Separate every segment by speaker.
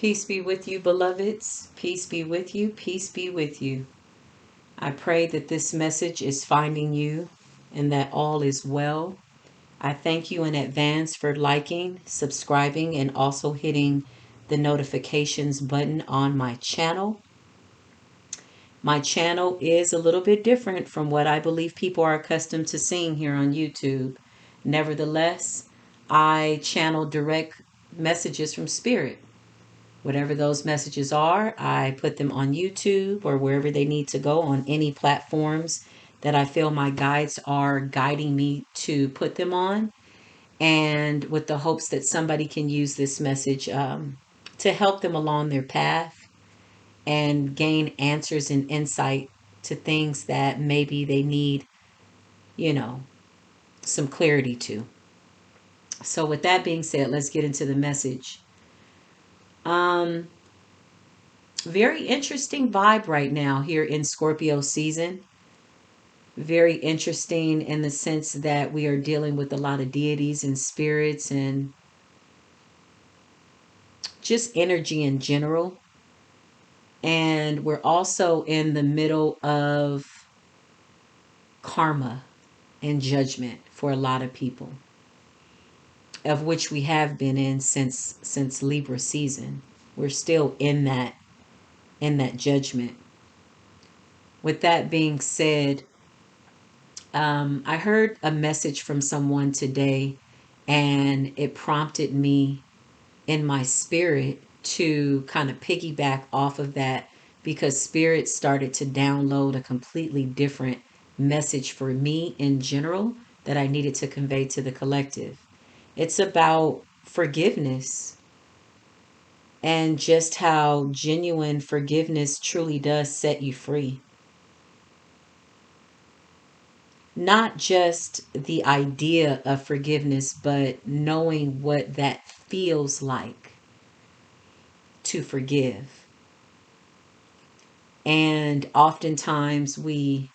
Speaker 1: Peace be with you, beloveds. Peace be with you. Peace be with you. I pray that this message is finding you and that all is well. I thank you in advance for liking, subscribing, and also hitting the notifications button on my channel. My channel is a little bit different from what I believe people are accustomed to seeing here on YouTube. Nevertheless, I channel direct messages from Spirit. Whatever those messages are, I put them on YouTube or wherever they need to go on any platforms that I feel my guides are guiding me to put them on. And with the hopes that somebody can use this message to help them along their path and gain answers and insight to things that maybe they need, you know, some clarity to. So with that being said, let's get into the message. Very interesting vibe right now here in Scorpio season. Very interesting in the sense that we are dealing with a lot of deities and spirits and just energy in general. And we're also in the middle of karma and judgment for a lot of people, of which we have been in since Libra season. We're still in that judgment. With that being said, I heard a message from someone today, and it prompted me in my spirit to kind of piggyback off of that, because Spirit started to download a completely different message for me in general that I needed to convey to the collective. It's about forgiveness and just how genuine forgiveness truly does set you free. Not just the idea of forgiveness, but knowing what that feels like to forgive. And oftentimes we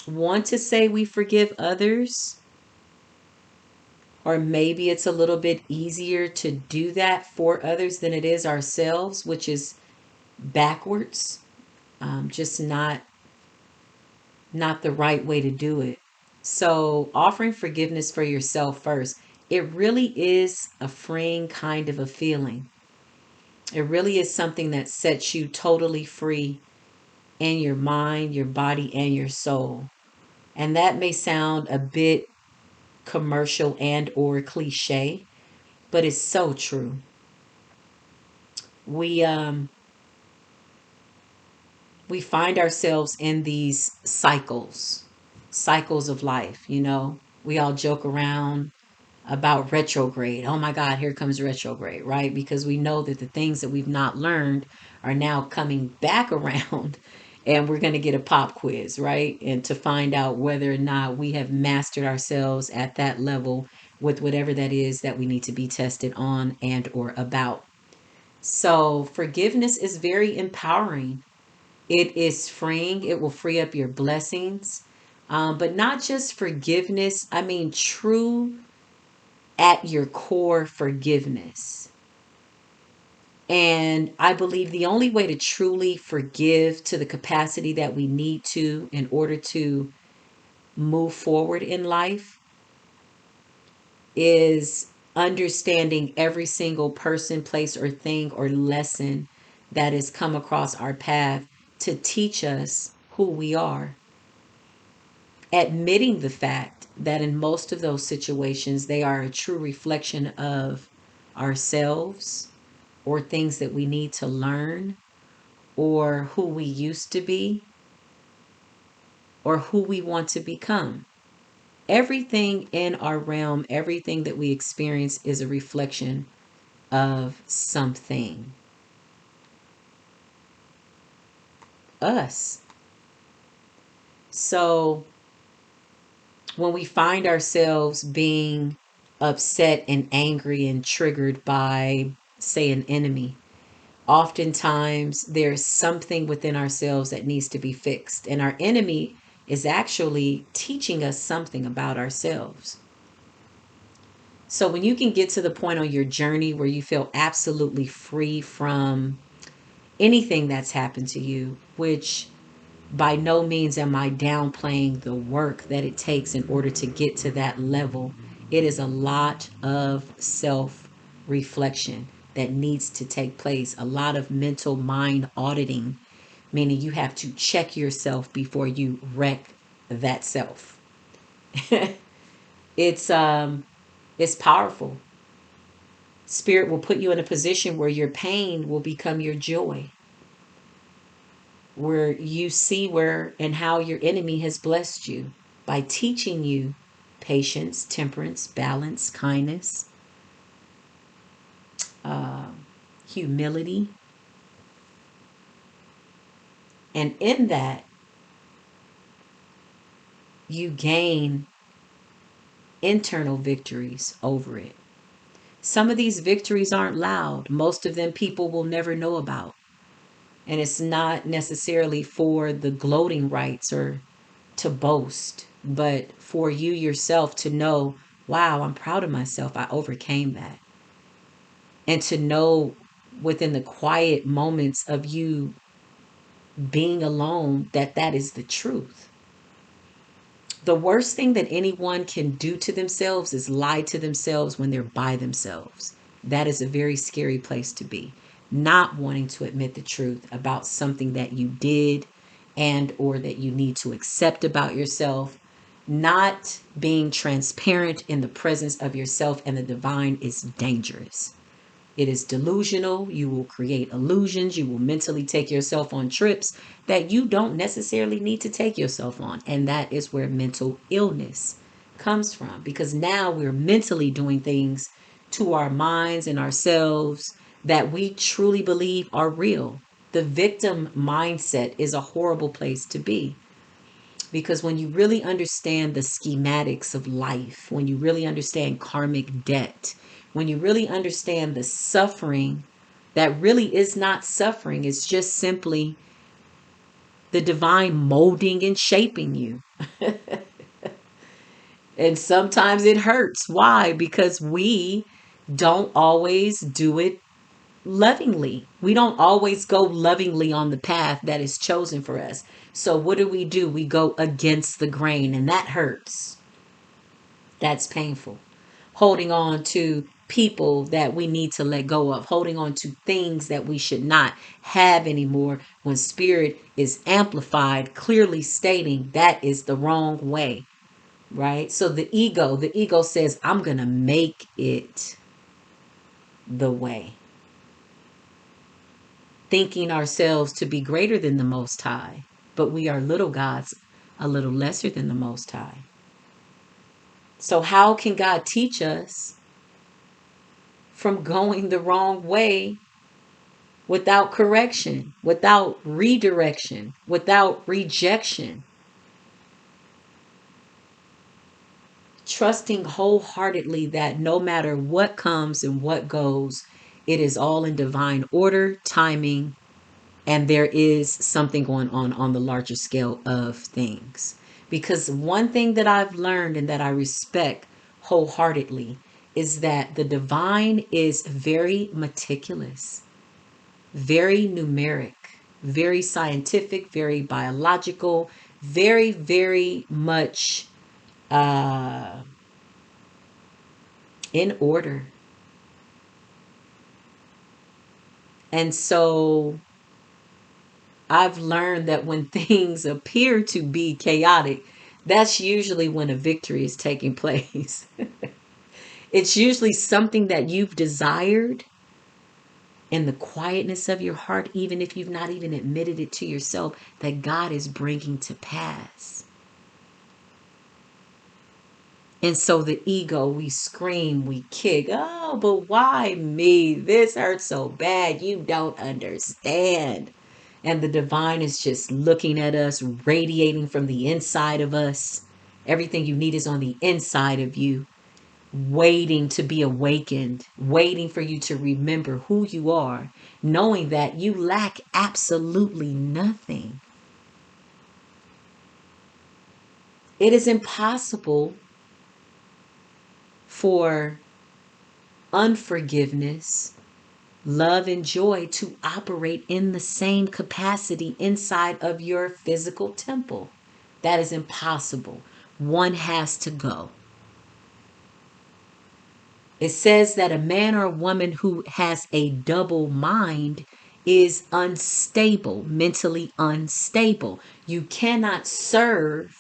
Speaker 1: want to say we forgive others, or maybe it's a little bit easier to do that for others than it is ourselves, which is backwards. Just not the right way to do it. So offering forgiveness for yourself first, it really is a freeing kind of a feeling. It really is something that sets you totally free in your mind, your body, and your soul. And that may sound a bit commercial and or cliche, but it's so true. We find ourselves in these cycles of life. We all joke around about retrograde. Oh my God, here comes retrograde, right? Because we know that the things that we've not learned are now coming back around, and we're going to get a pop quiz, right? And to find out whether or not we have mastered ourselves at that level with whatever that is that we need to be tested on and or about. So forgiveness is very empowering. It is freeing. It will free up your blessings. But not just forgiveness. I mean, true at your core forgiveness. And I believe the only way to truly forgive to the capacity that we need to in order to move forward in life is understanding every single person, place, or thing or lesson that has come across our path to teach us who we are. Admitting the fact that in most of those situations, they are a true reflection of ourselves or things that we need to learn or who we used to be or who we want to become. Everything in our realm, everything that we experience is a reflection of something. Us. So when we find ourselves being upset and angry and triggered by, say, an enemy, oftentimes there's something within ourselves that needs to be fixed. And our enemy is actually teaching us something about ourselves. So when you can get to the point on your journey where you feel absolutely free from anything that's happened to you, which by no means am I downplaying the work that it takes in order to get to that level. It is a lot of self reflection that needs to take place, a lot of mental mind auditing, meaning you have to check yourself before you wreck that self. it's um it's powerful. Spirit will put you in a position where your pain will become your joy, where you see where and how your enemy has blessed you by teaching you patience, temperance, balance, kindness, uh, humility. And in that, you gain internal victories over it. Some of these victories aren't loud, most of them people will never know about. And it's not necessarily for the gloating rights or to boast, but for you yourself to know, wow, I'm proud of myself. I overcame that. And to know within the quiet moments of you being alone that that is the truth. The worst thing that anyone can do to themselves is lie to themselves when they're by themselves. That is a very scary place to be. Not wanting to admit the truth about something that you did and or that you need to accept about yourself. Not being transparent in the presence of yourself and the divine is dangerous. It is delusional. You will create illusions. You will mentally take yourself on trips that you don't necessarily need to take yourself on. And that is where mental illness comes from, because now we're mentally doing things to our minds and ourselves that we truly believe are real. The victim mindset is a horrible place to be. Because when you really understand the schematics of life, when you really understand karmic debt, when you really understand the suffering that really is not suffering, it's just simply the divine molding and shaping you. And sometimes it hurts. Why? Because we don't always do it lovingly. We don't always go lovingly on the path that is chosen for us. So what do? We go against the grain, and that hurts. That's painful. Holding on to people that we need to let go of, holding on to things that we should not have anymore when spirit is amplified, clearly stating that is the wrong way, right? So the ego says, I'm going to make it the way, thinking ourselves to be greater than the Most High, but we are little gods, a little lesser than the Most High. So, how can God teach us from going the wrong way without correction, without redirection, without rejection? Trusting wholeheartedly that no matter what comes and what goes, it is all in divine order, timing, and there is something going on the larger scale of things. Because one thing that I've learned and that I respect wholeheartedly is that the divine is very meticulous, very numeric, very scientific, very biological, very, very much uh, in order. And so I've learned that when things appear to be chaotic, that's usually when a victory is taking place. It's usually something that you've desired in the quietness of your heart, even if you've not even admitted it to yourself, that God is bringing to pass. And so the ego, we scream, we kick. Oh, but why me? This hurts so bad. You don't understand. And the divine is just looking at us, radiating from the inside of us. Everything you need is on the inside of you, waiting to be awakened, waiting for you to remember who you are, knowing that you lack absolutely nothing. It is impossible for unforgiveness, love, and joy to operate in the same capacity inside of your physical temple. That is impossible. One has to go. It says that a man or a woman who has a double mind is unstable, mentally unstable. You cannot serve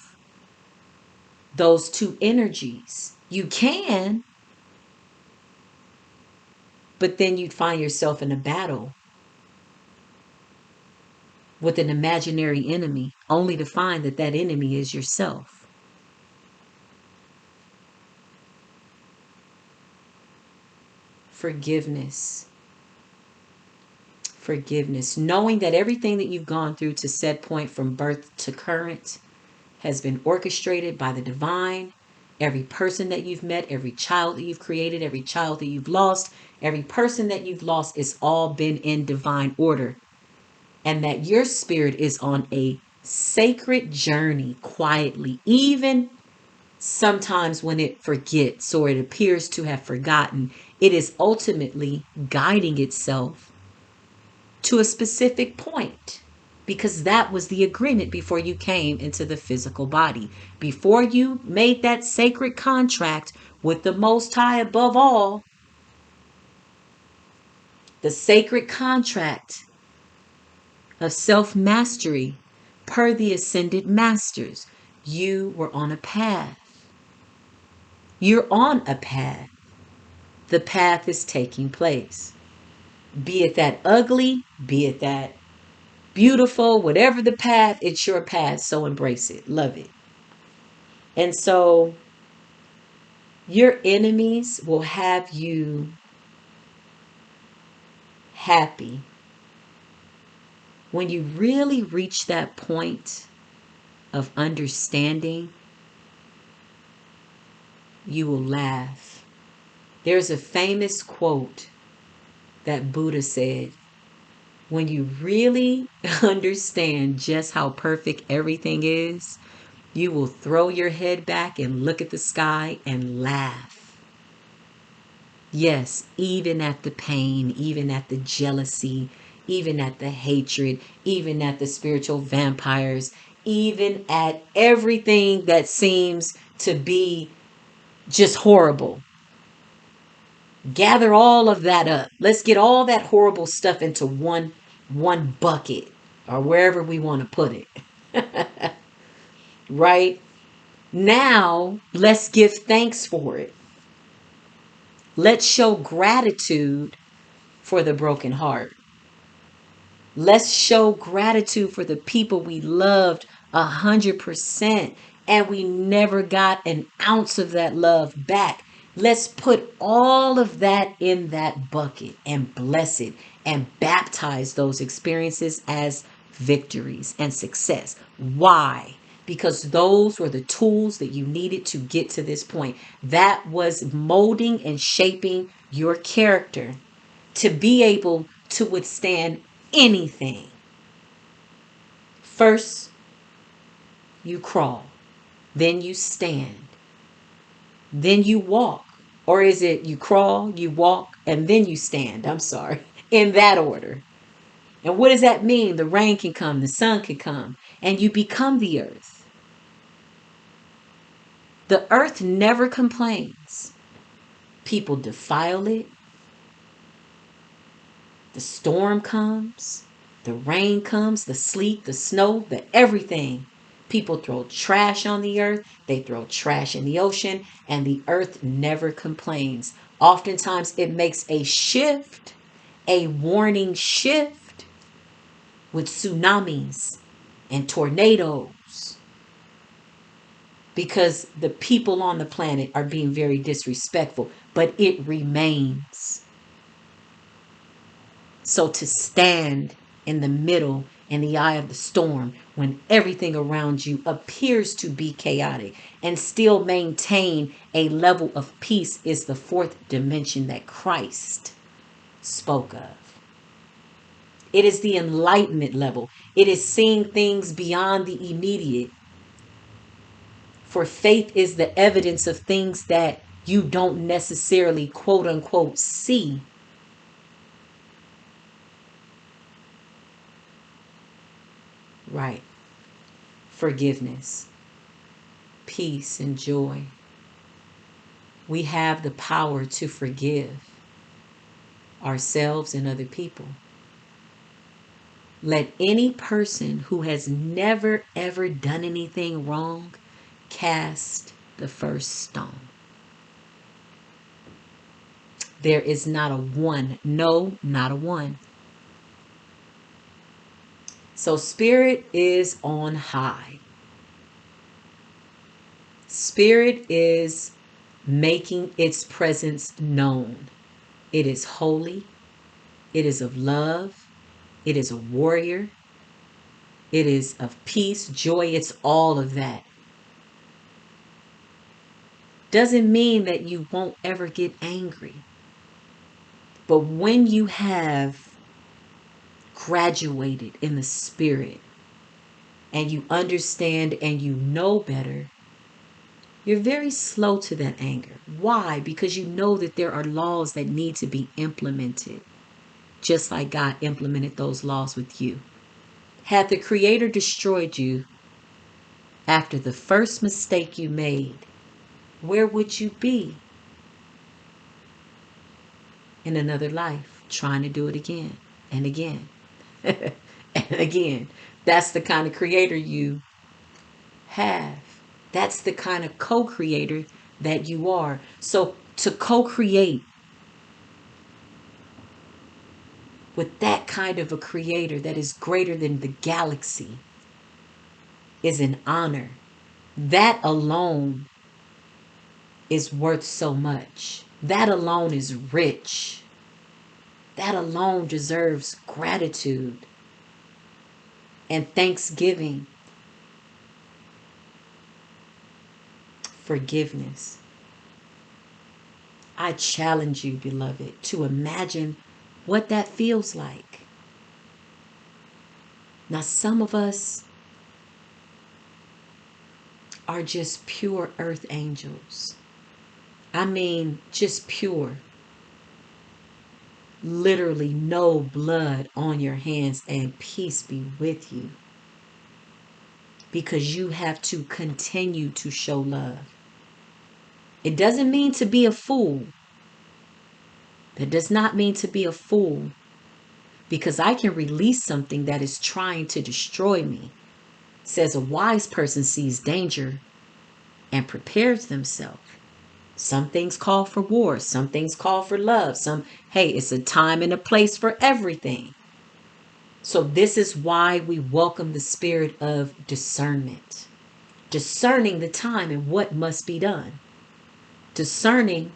Speaker 1: those two energies. You can, but then you'd find yourself in a battle with an imaginary enemy, only to find that that enemy is yourself. Forgiveness. Forgiveness. Knowing that everything that you've gone through to set point from birth to current has been orchestrated by the divine. Every person that you've met, every child that you've created, every child that you've lost, every person that you've lost, it's all been in divine order. And that your spirit is on a sacred journey quietly, even sometimes when it forgets or it appears to have forgotten, it is ultimately guiding itself to a specific point, because that was the agreement before you came into the physical body. Before you made that sacred contract with the Most High above all, the sacred contract of self-mastery per the ascended masters, you were on a path. You're on a path. The path is taking place. Be it that ugly, be it that beautiful, whatever the path, it's your path. So embrace it. Love it. And so your enemies will have you happy. When you really reach that point of understanding, you will laugh. There's a famous quote that Buddha said, when you really understand just how perfect everything is, you will throw your head back and look at the sky and laugh. Yes, even at the pain, even at the jealousy, even at the hatred, even at the spiritual vampires, even at everything that seems to be just horrible. Gather all of that up. Let's get all that horrible stuff into one bucket or wherever we want to put it. Right? Now, let's give thanks for it. Let's show gratitude for the broken heart. Let's show gratitude for the people we loved 100% and we never got an ounce of that love back. Let's put all of that in that bucket and bless it and baptize those experiences as victories and success. Why? Because those were the tools that you needed to get to this point. That was molding and shaping your character to be able to withstand anything. First, you crawl, then you stand, then you walk. Or is it you crawl, you walk, and then you stand? I'm sorry. In that order. And what does that mean? The rain can come, the sun can come, and you become the earth. The earth never complains. People defile it. The storm comes, the rain comes, the sleet, the snow, the everything. People throw trash on the earth, they throw trash in the ocean, and the earth never complains. Oftentimes it makes a shift, a warning shift with tsunamis and tornadoes because the people on the planet are being very disrespectful, but it remains. So to stand in the middle, in the eye of the storm, when everything around you appears to be chaotic and still maintain a level of peace is the fourth dimension that Christ spoke of. It is the enlightenment level. It is seeing things beyond the immediate. For faith is the evidence of things that you don't necessarily quote unquote see. Right. Forgiveness, peace, and joy. We have the power to forgive ourselves and other people. Let any person who has never ever done anything wrong cast the first stone. There is not a one. No, not a one. So spirit is on high. Spirit is making its presence known. It is holy. It is of love. It is a warrior. It is of peace, joy. It's all of that. Doesn't mean that you won't ever get angry. But when you have graduated in the spirit and you understand and you know better, you're very slow to that anger. Why? Because you know that there are laws that need to be implemented, just like God implemented those laws with you. Had the Creator destroyed you after the first mistake you made, where would you be? In another life, trying to do it again and again and again. That's the kind of creator you have. That's the kind of co-creator that you are. So to co-create with that kind of a creator that is greater than the galaxy is an honor. That alone is worth so much. That alone is rich. That alone deserves gratitude and thanksgiving. Forgiveness. I challenge you, beloved, to imagine what that feels like. Now, some of us are just pure earth angels. I mean, just pure. Literally no blood on your hands, and peace be with you. Because you have to continue to show love. It doesn't mean to be a fool. That does not mean to be a fool. Because I can release something that is trying to destroy me. It says a wise person sees danger and prepares themselves. Some things call for war. Some things call for love. Hey, it's a time and a place for everything. So this is why we welcome the spirit of discernment. Discerning the time and what must be done. Discerning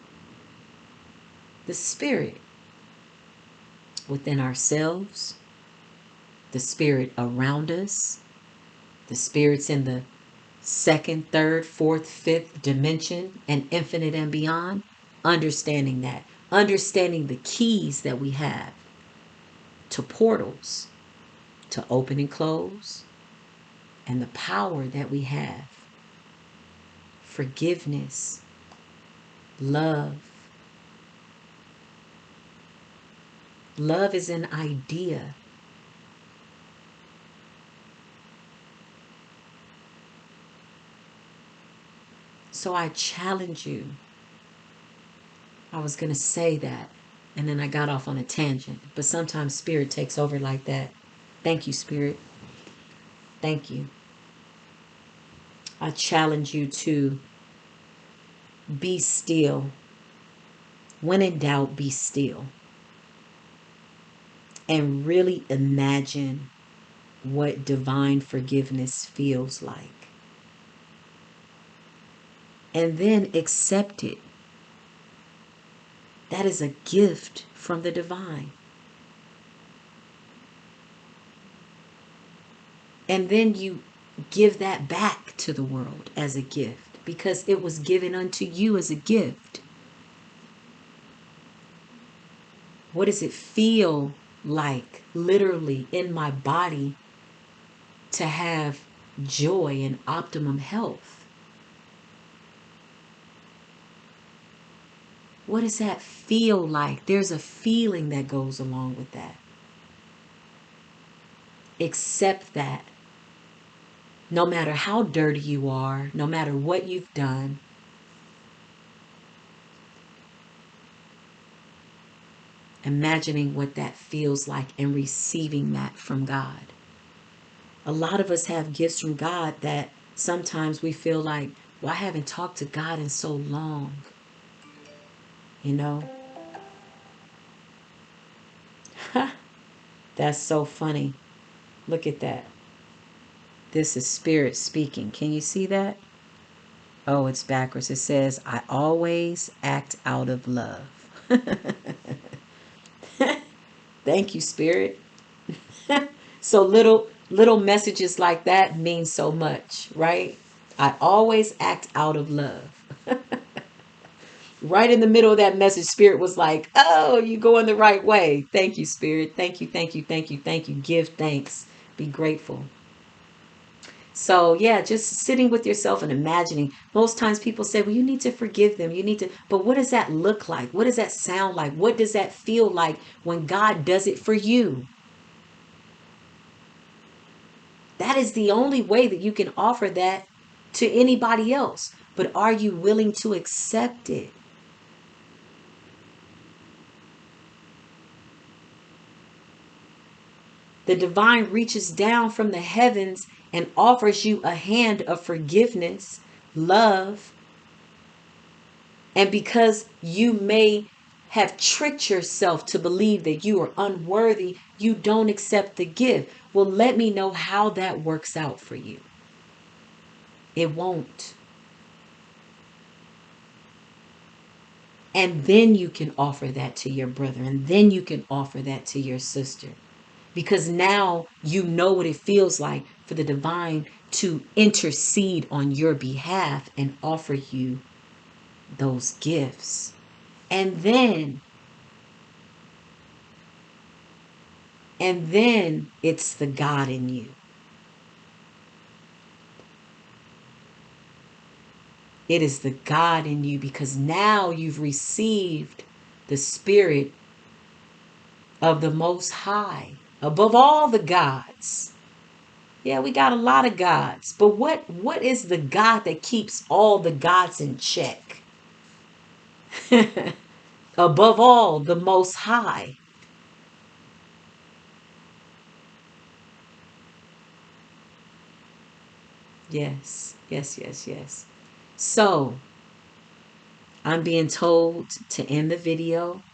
Speaker 1: the spirit within ourselves, the spirit around us, the spirits in the second, third, fourth, fifth dimension, and infinite and beyond. Understanding that. Understanding the keys that we have to portals to open and close, and the power that we have. Forgiveness, love. Love is an idea. So I challenge you. I was going to say that, and then I got off on a tangent. But sometimes spirit takes over like that. Thank you, spirit. Thank you. I challenge you to be still. When in doubt, be still. And really imagine what divine forgiveness feels like. And then accept it. That is a gift from the divine. And then you give that back to the world as a gift because it was given unto you as a gift. What does it feel like, literally in my body, to have joy and optimum health? What does that feel like? There's a feeling that goes along with that. Accept that. No matter how dirty you are, no matter what you've done, imagining what that feels like and receiving that from God. A lot of us have gifts from God that sometimes we feel like, well, I haven't talked to God in so long. You know? That's so funny. Look at that. This is Spirit speaking. Can you see that? Oh, it's backwards. It says, I always act out of love. Thank you, Spirit. So little messages like that mean so much, right? I always act out of love. Right in the middle of that message, Spirit was like, oh, you going the right way. Thank you, Spirit. Thank you, thank you, thank you, thank you. Give thanks. Be grateful. So, yeah, just sitting with yourself and imagining. Most times people say, well, you need to forgive them. You need to. But what does that look like? What does that sound like? What does that feel like when God does it for you? That is the only way that you can offer that to anybody else. But are you willing to accept it? The divine reaches down from the heavens and offers you a hand of forgiveness, love. And because you may have tricked yourself to believe that you are unworthy, you don't accept the gift. Well, let me know how that works out for you. It won't. And then you can offer that to your brother, and then you can offer that to your sister. Because now you know what it feels like for the divine to intercede on your behalf and offer you those gifts. And then it's the God in you. It is the God in you because now you've received the Spirit of the Most High above all the gods. Yeah, we got a lot of gods, but what is the God that keeps all the gods in check? Above all, the Most High. Yes, yes, yes, yes. So, I'm being told to end the video.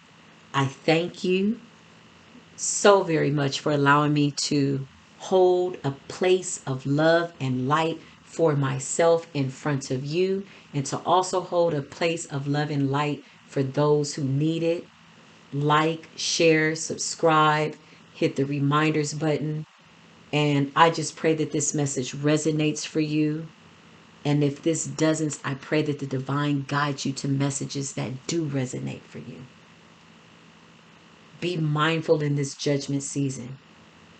Speaker 1: I thank you so very much for allowing me to hold a place of love and light for myself in front of you, and to also hold a place of love and light for those who need it. Like, share, subscribe, hit the reminders button. And I just pray that this message resonates for you. And if this doesn't, I pray that the divine guides you to messages that do resonate for you. Be mindful in this judgment season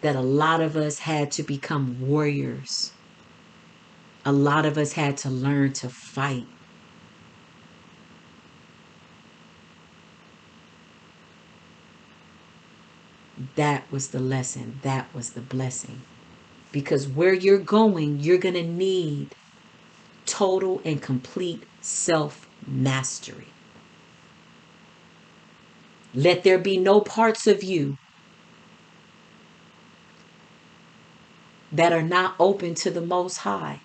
Speaker 1: that a lot of us had to become warriors. A lot of us had to learn to fight. That was the lesson. That was the blessing. Because where you're going, you're going to need total and complete self-mastery. Let there be no parts of you that are not open to the Most High.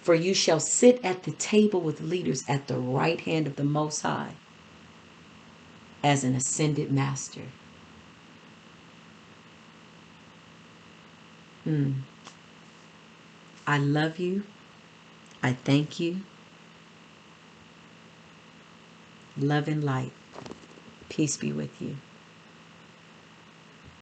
Speaker 1: For you shall sit at the table with leaders at the right hand of the Most High as an ascended master. I love you. I thank you. Love and light. Peace be with you.